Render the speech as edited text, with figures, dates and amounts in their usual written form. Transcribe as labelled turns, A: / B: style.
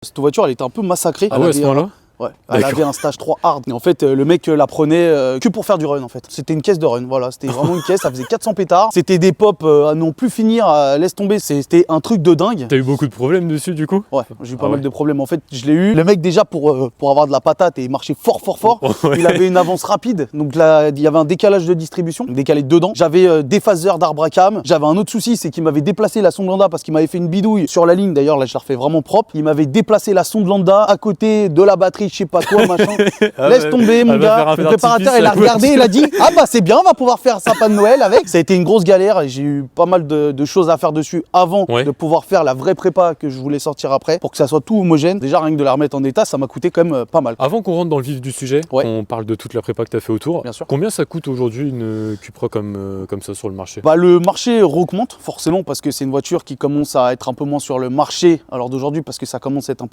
A: Cette voiture, elle était un peu massacrée.
B: Ah ouais, à ce moment-là?
A: Ouais, elle avait un stage 3 hard. Et en fait, le mec la prenait que pour faire du run en fait. C'était une caisse de run, voilà. C'était vraiment une caisse, ça faisait 400 pétards. C'était des pops à non plus finir, laisse tomber. C'était un truc de dingue.
B: T'as eu beaucoup de problèmes dessus du coup?
A: Ouais, j'ai eu pas mal de problèmes. En fait, je l'ai eu. Le mec, déjà, pour avoir de la patate et marcher fort,
B: Ouais.
A: il avait une avance rapide. Donc là, il y avait un décalage de distribution, décalé dedans. J'avais des phaseurs d'arbre à cam. J'avais un autre souci, c'est qu'il m'avait déplacé la sonde lambda parce qu'il m'avait fait une bidouille sur la ligne. D'ailleurs, là, je la refais vraiment propre. Il m'avait déplacé la sonde lambda à côté de la batterie, je sais pas quoi, machin. Laisse tomber, mon gars. Le préparateur, il a regardé, il a dit ah bah c'est bien, on va pouvoir faire un sapin de Noël avec. Ça a été une grosse galère et j'ai eu pas mal de choses à faire dessus avant de pouvoir faire la vraie prépa que je voulais sortir après pour que ça soit tout homogène. Déjà, rien que de la remettre en état, ça m'a coûté quand même pas mal.
B: Avant qu'on rentre dans le vif du sujet, on parle de toute la prépa que tu as fait autour.
A: Bien sûr.
B: Combien ça coûte aujourd'hui une Cupra comme ça sur le marché?
A: Bah, le marché augmente forcément parce que c'est une voiture qui commence à être un peu moins sur le marché alors d'aujourd'hui parce que ça commence à être un peu